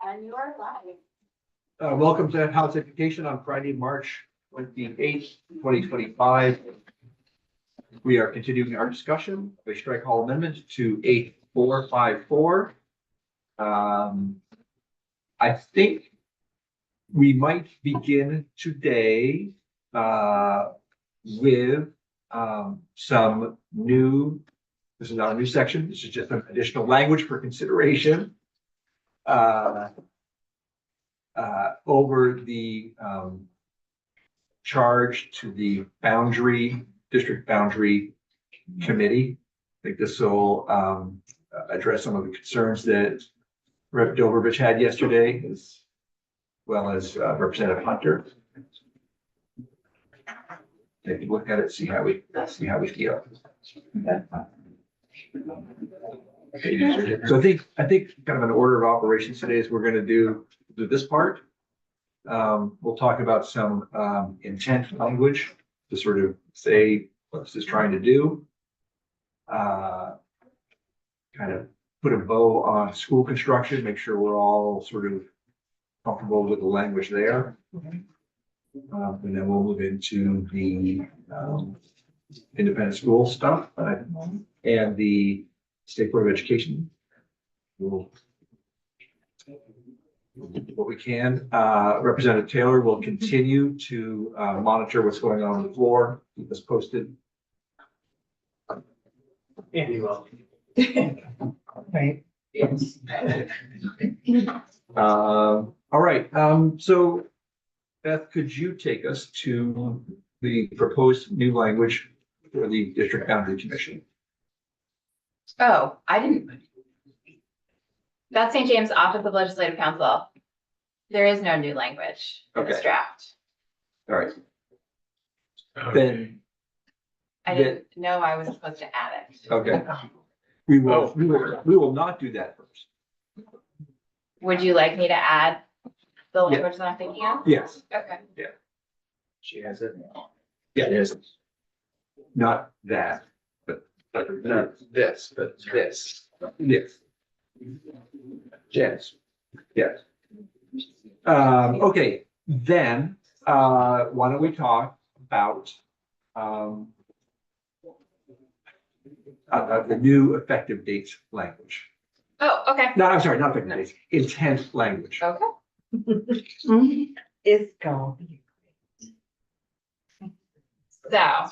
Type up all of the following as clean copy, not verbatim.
And you are live. Welcome to House Education on Friday, March 28th, 2025. We are continuing our discussion of a strike hall amendment to 8454. I think we might begin today with some new, this is not a new section, this is just an additional language for consideration. Over the charge to the district boundary committee. I think this will address some of the concerns that Rep. Doverbich had yesterday, as well as Representative Hunter. Take a look at it, see how we feel. So I think kind of an order of operations today is we're going to do this part. We'll talk about some intent language to sort of say what this is trying to do. Kind of put a bow on school construction, make sure we're all sort of comfortable with the language there. And then we'll move into the independent school stuff and the State Board of Education. We'll what we can. Representative Taylor will continue to monitor what's going on the floor, keep us posted. Andy will. Right. Yes. All right. So Beth, could you take us to the proposed new language for the District Boundary Commission? Oh, I didn't. That's St. James Office of Legislative Counsel. There is no new language in this Okay. draft. All right. Then, I didn't know I was supposed to add it. okay. We will not do that first. Would you like me to add the language that I'm thinking of? Yes. Okay. She has it. Yeah, it is. Not that, but Not this, but this. yes. Yes. Yes. Okay, then, why don't we talk about the new effective dates language? Oh, okay. No, I'm sorry, not effective dates, intent language. Okay. It's gonna be. So,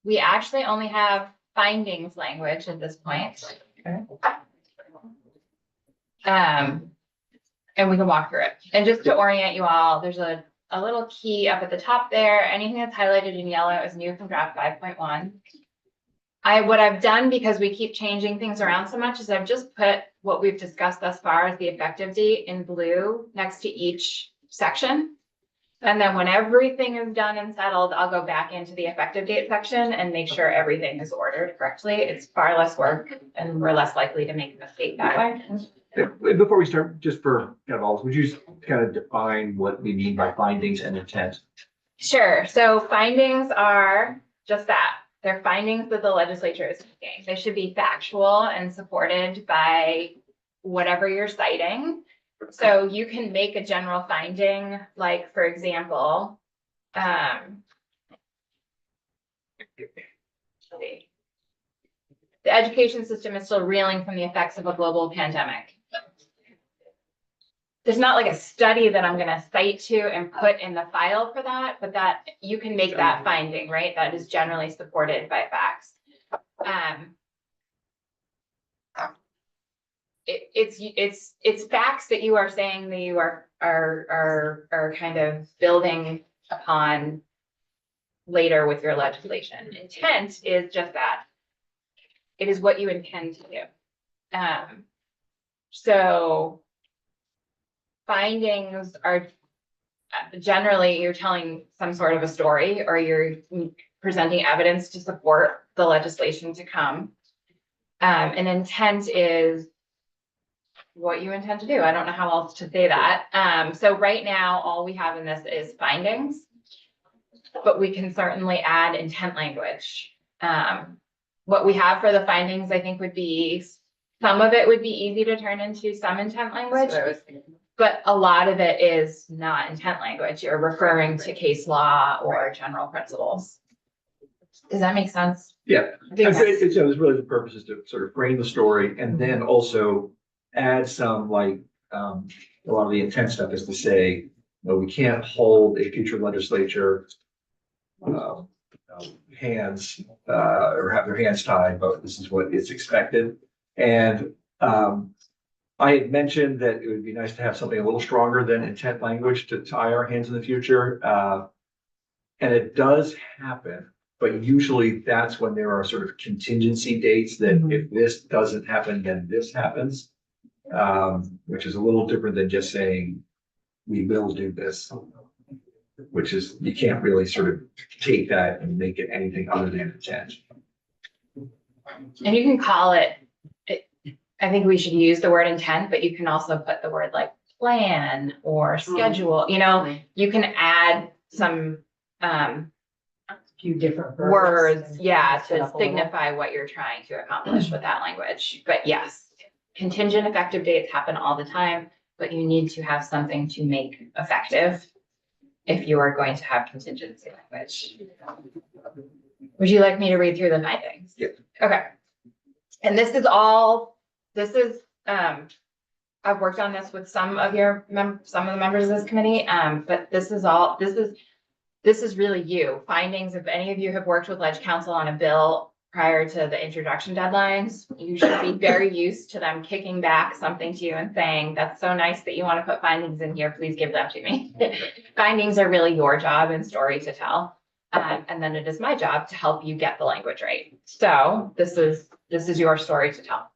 we actually only have findings language at this point. Okay. And we can walk through it. And just to orient you all, there's a little key up at the top there. Anything that's highlighted in yellow is new from draft 5.1. What I've done, because we keep changing things around so much, is I've just put what we've discussed thus far as the effective date in blue next to each section. And then when everything is done and settled, I'll go back into the effective date section and make sure everything is ordered correctly. It's far less work and we're less likely to make a mistake that way. Before we start, just for kind of all, would you kind of define what we mean by findings and intent? Sure. So findings are just that. They're findings that the legislature is making. They should be factual and supported by whatever you're citing. So you can make a general finding, like, for example, the education system is still reeling from the effects of a global pandemic. There's not like a study that I'm going to cite to and put in the file for that, but that you can make that finding, right? That is generally supported by facts. It's facts that you are saying that you are kind of building upon later with your legislation. Intent is just that. It is what you intend to do. So findings are generally you're telling some sort of a story or you're presenting evidence to support the legislation to come. And intent is what you intend to do. I don't know how else to say that. So right now, all we have in this is findings, but we can certainly add intent language. What we have for the findings, I think, would be some of it would be easy to turn into some intent language, That's what I was thinking. but a lot of it is not intent language. You're referring to case law or general principles. Does that make sense? Yeah. I think that's- It's really the purpose is to sort of frame the story and then also add some like, a lot of the intent stuff is to say, no, we can't hold a future legislature hands, or have their hands tied, but this is what is expected. And, I had mentioned that it would be nice to have something a little stronger than intent language to tie our hands in the future. And it does happen, but usually that's when there are sort of contingency dates that if this doesn't happen, then this happens. Which is a little different than just saying, we will do this. Which is, you can't really sort of take that and make it anything other than intent. And you can call it, I think we should use the word intent, but you can also put the word like plan or schedule, you know, you can add some Few different words, yeah, Set to up a little. signify what you're trying to accomplish with that language. But yes, contingent effective dates happen all the time, but you need to have something to make effective if you are going to have contingency language. Would you like me to read through the findings? Yeah. Okay. And this is, I've worked on this with some of some of the members of this committee, but this is really you. Findings, if any of you have worked with Ledge Council on a bill prior to the introduction deadlines, you should be very used to them kicking back something to you and saying, that's so nice that you want to put findings in here, please give them to me. Findings are really your job and story to tell. And then it is my job to help you get the language right. So this is your story to tell.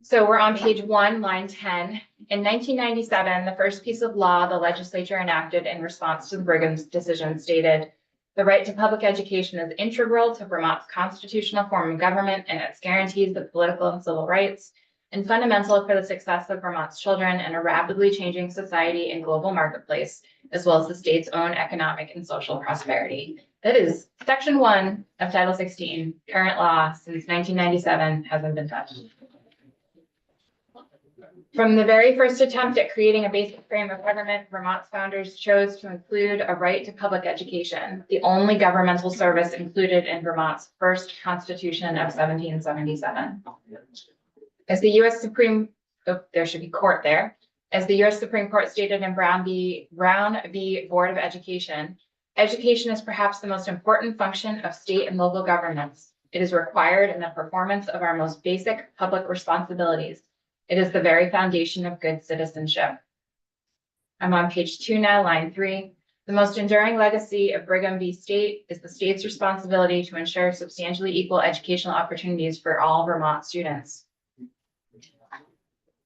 So we're on page 1, line 10. In 1997, the first piece of law the legislature enacted in response to the Brigham's decision stated, the right to public education is integral to Vermont's constitutional form of government and its guarantees of political and civil rights, and fundamental for the success of Vermont's children in a rapidly changing society and global marketplace, as well as the state's own economic and social prosperity. That is section 1 of Title 16, current law since 1997, hasn't been touched. From the very first attempt at creating a basic frame of government, Vermont's founders chose to include a right to public education, the only governmental service included in Vermont's first constitution of 1777. As the U.S. Supreme, there should be court there. As the U.S. Supreme Court stated in Brown v. Board of Education, education is perhaps the most important function of state and local governments. It is required in the performance of our most basic public responsibilities. It is the very foundation of good citizenship. I'm on page 2 now, line 3. The most enduring legacy of Brigham v. State is the state's responsibility to ensure substantially equal educational opportunities for all Vermont students.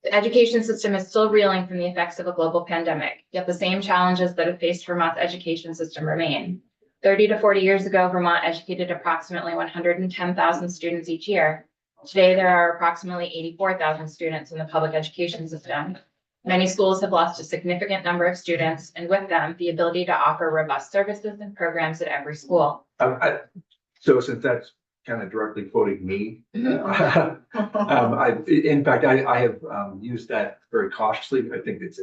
The education system is still reeling from the effects of a global pandemic, yet the same challenges that have faced Vermont's education system remain. 30 to 40 years ago, Vermont educated approximately 110,000 students each year. Today, there are approximately 84,000 students in the public education system. Many schools have lost a significant number of students, and with them, the ability to offer robust services and programs at every school. So since that's kind of directly quoting me, in fact, I have used that very cautiously. I think it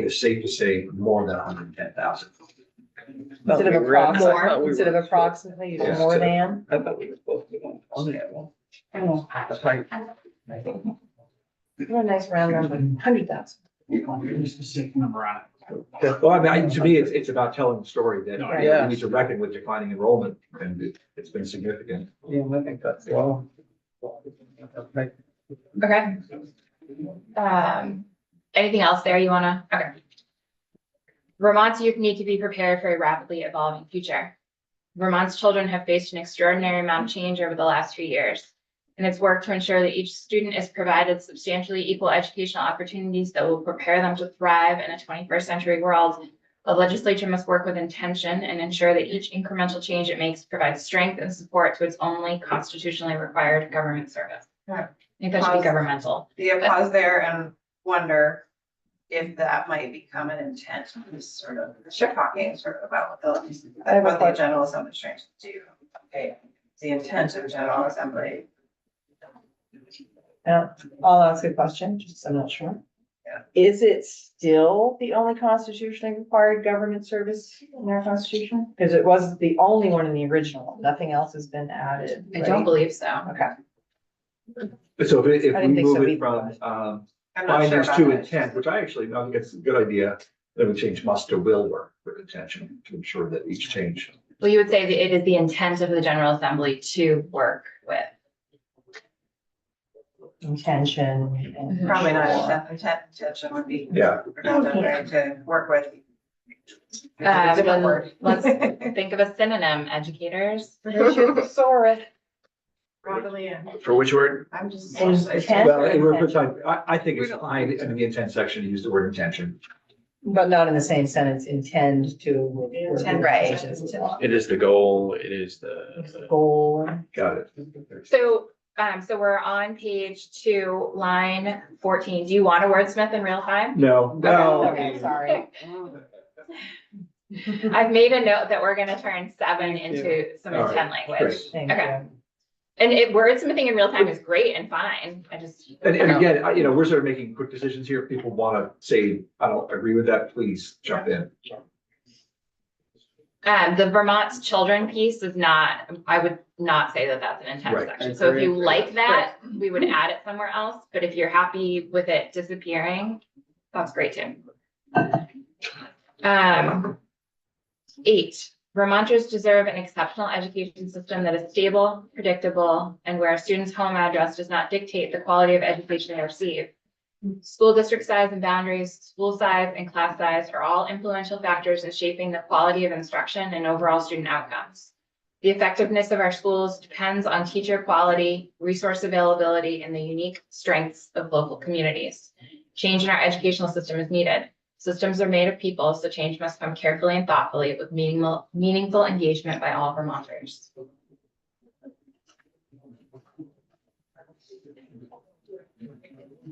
is safe to say more than 110,000. Instead of approximately, Yeah. more than. I thought we were supposed to be on that one. Oh, That's right. what a nice round number, 100,000. Specific number on it. Well, I mean, to me, it's about telling the story that Right. we need to reckon with declining enrollment, and it's been significant. Yeah, I think that's well. Okay. Anything else there you wanna, okay. Vermont's youth need to be prepared for a rapidly evolving future. Vermont's children have faced an extraordinary amount of change over the last few years. And it's work to ensure that each student is provided substantially equal educational opportunities that will prepare them to thrive in a 21st century world. The legislature must work with intention and ensure that each incremental change it makes provides strength and support to its only constitutionally required government service. I think that should be governmental. Do you pause there and wonder if that might become an intent, just sort of, talking sort of about what the General Assembly is trying to do. Okay, the intent of the General Assembly. I'll ask a question, just so I'm not sure. Yeah. Is it still the only constitutionally required government service in our constitution? Because it was the only one in the original, nothing else has been added. I don't right? believe so. Okay, So if I we didn't think so move it either. from, I'm not sure findings about to that. intent, which I actually think it's a good idea, then we change must to will work for intention to ensure that each change. Well, you would say that it is the intent of the General Assembly to work with. intention. and- Probably not intention would be. Yeah. redundant, right, to work with. Then Different word. let's think of a synonym, educators. Thesaurus. Probably, For which word? I'm just. Intent. Well, and we're, I think it's fine in the intent section to use the word intention. But not in the same sentence, intend to. Intend, right. It is the goal, it is the. Goal. Got it. So we're on page 2, line 14. Do you want a wordsmith in real time? No, Okay, sorry. I've made a note that we're gonna turn 7 into some All right, intent language. great. Thank Okay. you. And wordsmithing in real time is great and fine. I just. And again, we're sort of making quick decisions here. If people want to say, I don't agree with that, please jump in. The Vermont's children piece is not, I would not say that that's an intent Right. section. So if you like that, we would add it somewhere else. But if you're happy with it disappearing, that's great too. 8, Vermonters deserve an exceptional education system that is stable, predictable, and where a student's home address does not dictate the quality of education they receive. School district size and boundaries, school size and class size are all influential factors in shaping the quality of instruction and overall student outcomes. The effectiveness of our schools depends on teacher quality, resource availability, and the unique strengths of local communities. Change in our educational system is needed. Systems are made of people, so change must come carefully and thoughtfully with meaningful engagement by all Vermonters.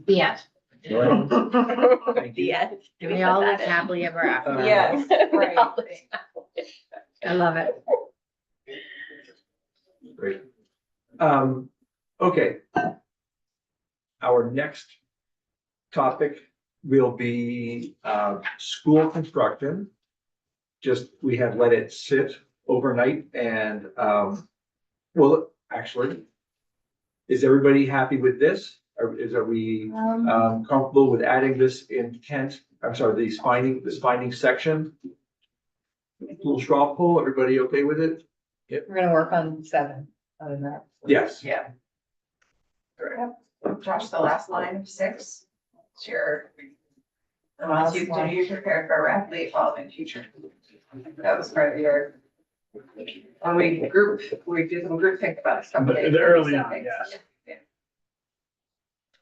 The end. Thank you. The end. We all live happily ever after. Yes, right. I love it. Great. Okay. Our next topic will be, school construction. Just, we have let it sit overnight and, well, actually, is everybody happy with this? Are we, comfortable with adding this intent, I'm sorry, this finding section? Little straw poll, everybody okay with it? We're gonna work on 7, other than that. Yes. Yeah. Josh, the last line of 6, it's your. Unless you, do you prepare for a rapidly evolving future? That was part of your. When we did some group think about stuff. The early on, yes.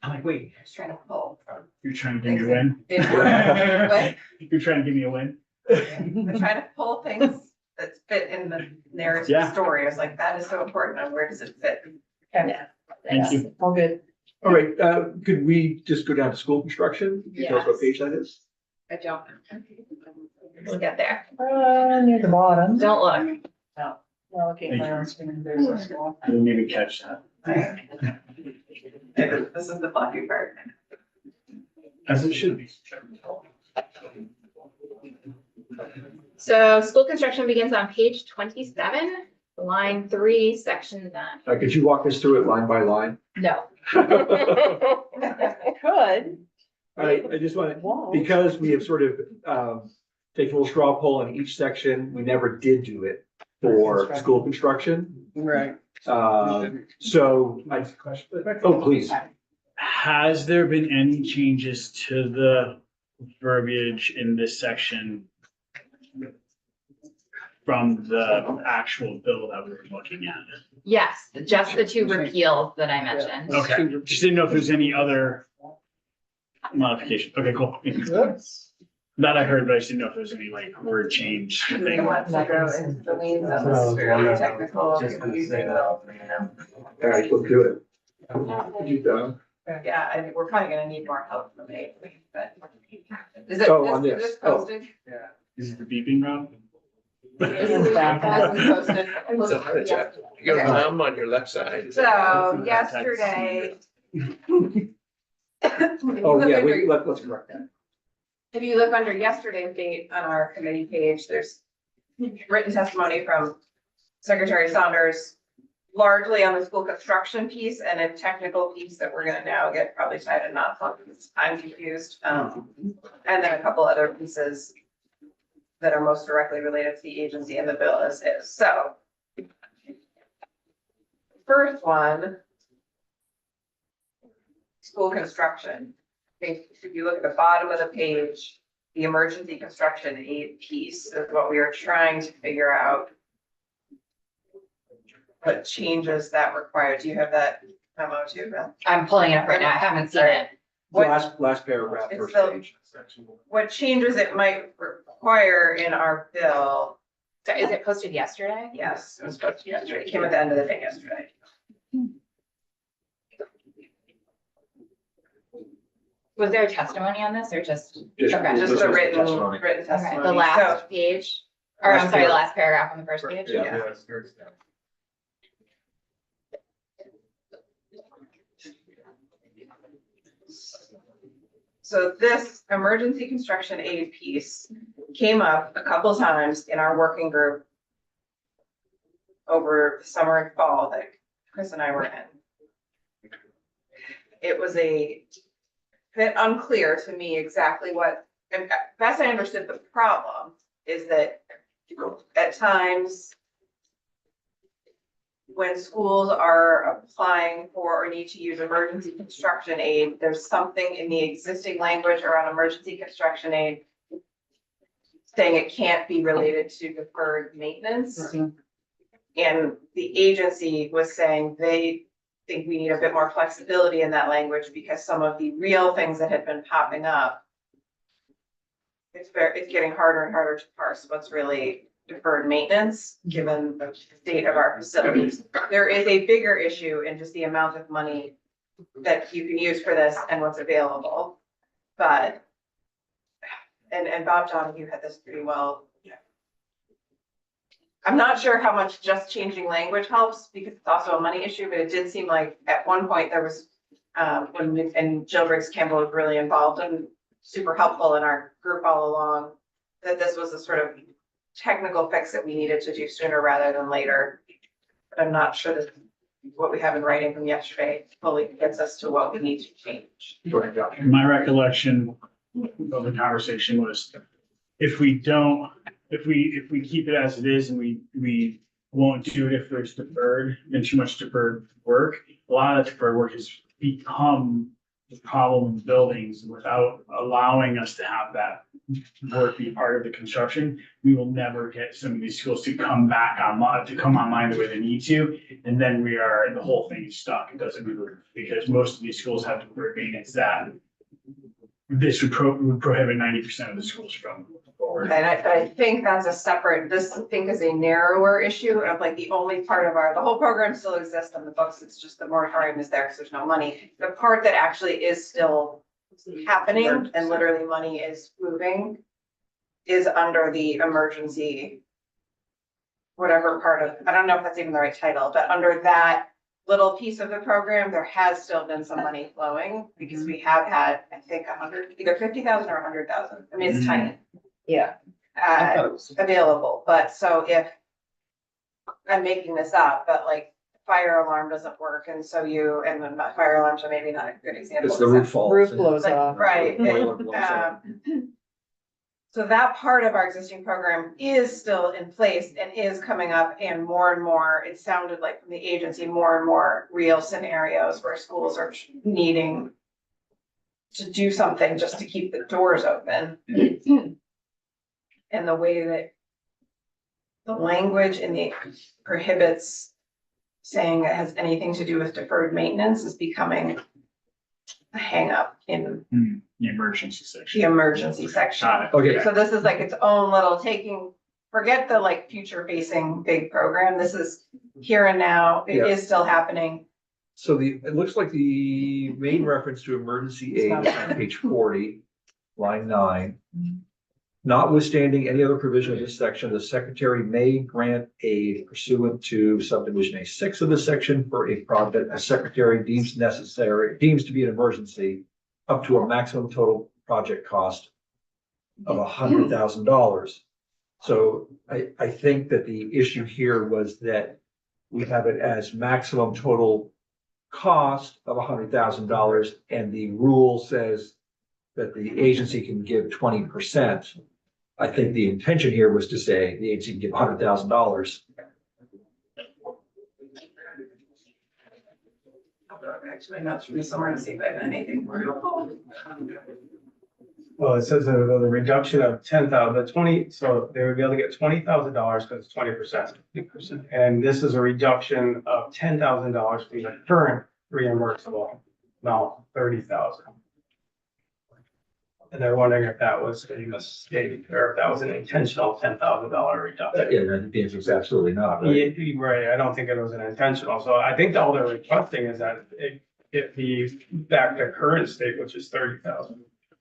I'm like, wait, I was trying to pull from. you're trying to give me a win? But You're trying to give me a win? I'm trying to pull things that fit in the narrative Yeah. story. I was like, that is so important. And where does it fit? Okay. Thank you. All good. All right, could we just go down to school construction? Can you tell us what Yes. page that is? I don't. We'll get there. Near the bottom. Don't look. No, looking for. There's a small. I didn't even catch that. This is the fluffy part. As it should be. So school construction begins on page 27, line 3, section 9. Could you walk us through it line by line? No. All Could. right, I just want to, Won't. because we have sort of, taken a little straw poll in each section, we never did do it for school construction. Right. So oh, please. Has there been any changes to the verbiage in this section from the actual bill that we were looking at? Yes, just the 2 repeals that I mentioned. Okay, just didn't know if there's any other modification. Okay, cool. That I heard, but I just didn't know if there's any like word change They thing. want to go into the weeds of this very technical. All right, let's do it. Could you, Yeah, I think we're probably gonna need more help from me, but. Is it, Oh, on is this. this posted? Is it the beeping round? Has been posted. You got a thumb on your left side. So yesterday, Oh, yeah, let's correct that. If you look under yesterday's date on our committee page, there's written testimony from Secretary Saunders, largely on the school construction piece and a technical piece that we're gonna now get probably tied in knots on because I'm confused. And then a couple other pieces that are most directly related to the agency and the bill as is. So first one, school construction. If you look at the bottom of the page, the emergency construction aid piece is what we are trying to figure out. What changes that require? Do you have that memo too, Beth? I'm pulling it up right now. I haven't seen it. What, Last paragraph, It's first the- page. what changes it might require in our bill? So is it posted yesterday? Yes, it was posted yesterday. It came at the end of the day yesterday. Was there a testimony on this or just? Just- Okay. Just This the was written testimony. Okay, testimony. the So- last page, or I'm Last sorry, the paragraph. last paragraph on the first page? Yeah. So this emergency construction aid piece came up a couple times in our working group over the summer and fall that Chris and I were in. It was a bit unclear to me exactly what, and best I understood the problem is that at times when schools are applying for or need to use emergency construction aid, there's something in the existing language around emergency construction aid saying it can't be related to deferred maintenance. And the agency was saying they think we need a bit more flexibility in that language because some of the real things that had been popping up, it's getting harder and harder to parse what's really deferred maintenance, given the state of our facilities. There is a bigger issue in just the amount of money that you can use for this and what's available. But, and Bob Donahue had this pretty well. I'm not sure how much just changing language helps because it's also a money issue, but it did seem like at one point there was, and Jill Briggs Campbell was really involved and super helpful in our group all along, that this was a sort of technical fix that we needed to do sooner rather than later. But I'm not sure that what we have in writing from yesterday fully gets us to what we need to change. Go ahead, Josh. My recollection of the conversation was, if we keep it as it is and we won't do it if there's deferred and too much deferred work, a lot of deferred work has become the problem in buildings without allowing us to have that work be part of the construction. We will never get some of these schools to come back online, the way they need to. And then the whole thing is stuck. It doesn't move because most of these schools have deferred maintenance that this would prohibit 90% of the schools from moving forward. And I think that's a separate, this I think is a narrower issue of like the only part of the whole program still exists on the books. It's just the moratorium is there because there's no money. The part that actually is still happening and literally money is moving is under the emergency, whatever part of, I don't know if that's even the right title, but under that little piece of the program, there has still been some money flowing because we have had, I think, either 50,000 or 100,000. I mean, it's tiny. Yeah. I thought it was- Available, but so if, I'm making this up, but like fire alarm doesn't work and so and then fire alarms are maybe not a good example. It's the roof falls. Roof blows Like, off. right, Boiler blows up. so that part of our existing program is still in place and is coming up and more, it sounded like from the agency, more and more real scenarios where schools are needing to do something just to keep the doors open. And the way that the language in the prohibits saying it has anything to do with deferred maintenance is becoming a hang up in The emergency the section. emergency section. Got it. Okay. So this is like its own little forget the like future facing big program. This is here and now. It Yeah. is still happening. So it looks like the main reference to emergency aid is on page 40, line 9. Notwithstanding any other provision of this section, the secretary may grant aid pursuant to subdivision A6 of this section for a project the secretary deems to be an emergency, up to a maximum total project cost of $100,000. So I think that the issue here was that we have it as maximum total cost of $100,000, and the rule says that the agency can give 20%. I think the intention here was to say the agency can give $100,000. Actually, not from the summer to see if I have anything. Well, it says that the reduction of 10,000, the 20, so they would be able to get $20,000 because it's 20%. And this is a reduction of $10,000 from the current reimbursable amount, 30,000. And they're wondering if that was a mistake or if that was an intentional $10,000 reduction. Yeah, I think the answer is absolutely not, right? Yeah, right, I don't think it was an intentional, so I think all they're requesting is that it be back to current state, which is 30,000.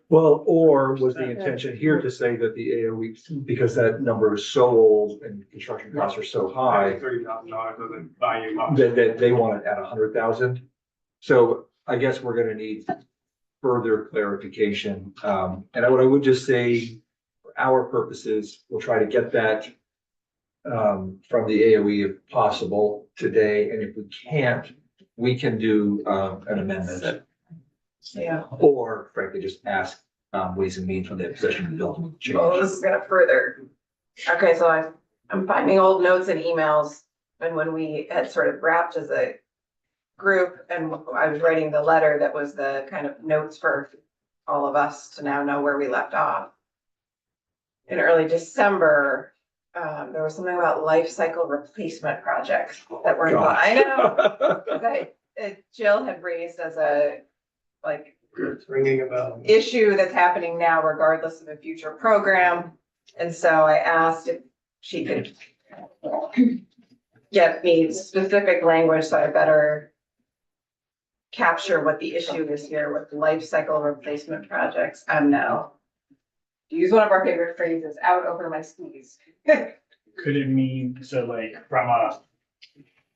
Well, or was the intention here to say that the AOE, because that number is so old and construction costs are so high, $30,000 doesn't buy you much. that they want it at 100,000? So I guess we're gonna need further clarification. And what I would just say, for our purposes, we'll try to get that from the AOE if possible today, and if we can't, we can do an amendment. Yeah. Or frankly, just ask Ways and Means for the possession of the building to change. Well, this is gonna further. Okay, so I'm finding old notes and emails, and when we had sort of wrapped as a group, and I was writing the letter that was the kind of notes for all of us to now know where we left off. In early December, there was something about life cycle replacement projects that were involved. I know. That Jill had raised as a, like, It's ringing a bell. issue that's happening now regardless of a future program. And so I asked if she could get me specific language so I better capture what the issue is here with life cycle replacement projects. I'm now, to use one of our favorite phrases, out over my skis. Could it mean, so like from a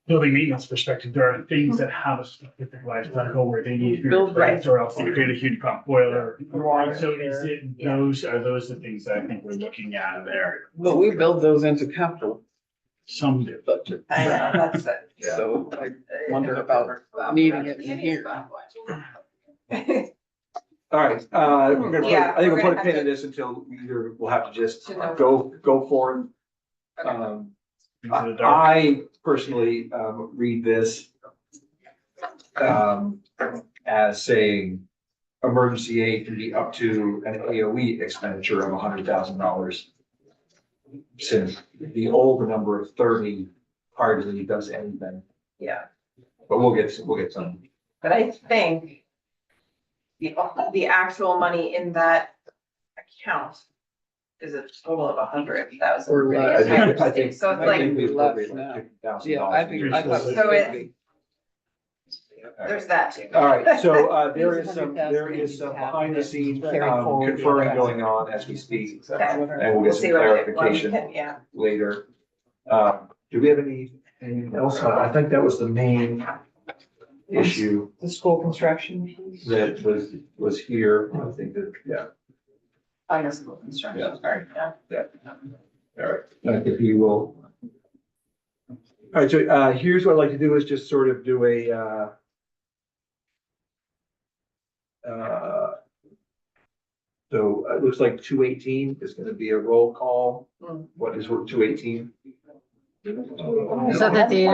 building maintenance perspective, there are things that have a specific life cycle where they need to be Build right. replaced or else they create a huge pump boiler. Water So is heater. it, those are those the things that I think we're looking at there? But we build those into capital Some do. budget, I know, that's it. so I wonder about needing it in here. All right, we're gonna put, Yeah, I think we're we'll put a gonna pin have in this until either we'll have to just To know. go for it. Okay. Into the dark. I personally, read this as saying emergency aid can be up to an AOE expenditure of $100,000. Since the old number of 30 hardly does anything, Yeah, but we'll get some. but I think the actual money in that account is a total of 100,000. Or less. I think, So it's I like, think we Less appropriate now. $50,000. Yeah, I think, I thought. So it- there's that too. All right, so there There's is some 100,000 behind the scenes carry forward. conferring going on as we speak. Okay. And we'll We'll get see some what clarification yeah. later. Do we have anything else? I think that was the main issue The school construction. that was here. I think that, yeah. I know school construction, sorry, yeah. All right, if you will. All right, so here's what I'd like to do is just sort of do a so it looks like 218 is gonna be a roll call. Mm. What is 218? Is that the date?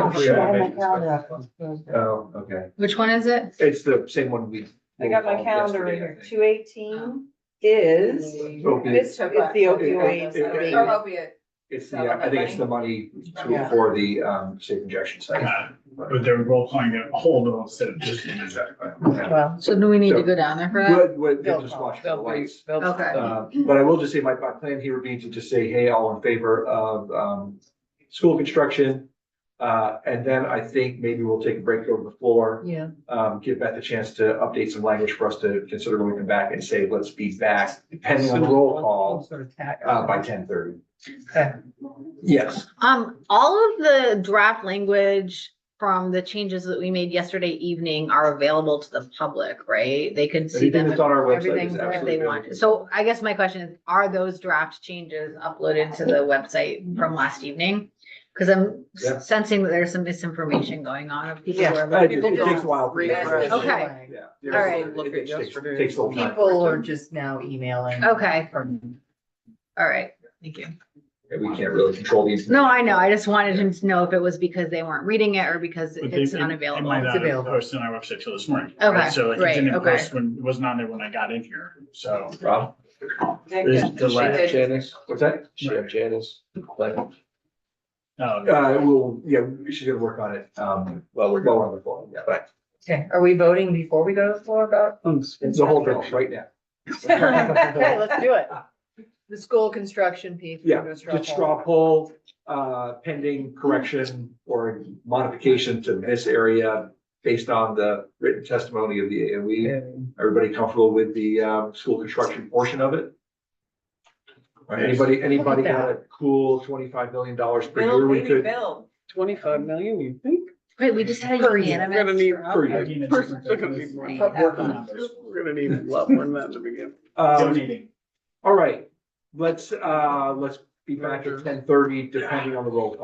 Oh, okay. Which one is it? It's the same one we. I got my calendar right here. 218 is, it's the opioid. Or opiate. It's the, I think it's the money for the safe injection site. But they're role playing a whole bill instead of just. Well, So do we need to go down there for that? We'll just watch for the lights. Okay. But I will just say my plan here would be to just say, hey, all in favor of school construction. And then I think maybe we'll take a break, go to the floor, Yeah. give Beth a chance to update some language for us to consider when we come back and say, let's be back, depending on the roll call, by 10:30. Okay. Yes. All of the draft language from the changes that we made yesterday evening are available to the public, right? They can see Anything them that's on our website is Everything's if absolutely. they want. So I guess my question is, are those draft changes uploaded to the website from last evening? Because I'm Yeah. sensing that there's some misinformation going on of people who are. It takes a while. Refresh. Okay. Yeah. All right. Look at It takes yesterday. takes a little time. People are just now emailing. Okay, all right, thank you. And we can't really control these. No, I know. I just wanted him to know if it was because they weren't reading it or because But it's it unavailable. might not It's have available. posted on our website till this morning. Okay, right? So like, it right, didn't okay. post when, it wasn't on there when I got in here, so. Rob, There's a delay. Janice, what's that? she have Janice, like, She's gonna work on it, well, we're while going. we're on the phone, yeah, but Okay, are we voting before we go to the floor about? the whole bill right now. Okay, let's do it. The school construction piece. we're Yeah, gonna just straw poll, pending correction or modification to this area based on the written testimony of the AOE. Everybody comfortable with the, school construction portion of it? All right, anybody got a cool $25 million per year we could? Bill. 25 million, you think? Wait, we just had a We're gonna unanimous. need- drop? per year. We're gonna need more. We're gonna need a lot more than that to begin. Donating. All right, let's be back at 10:30, depending on the roll call.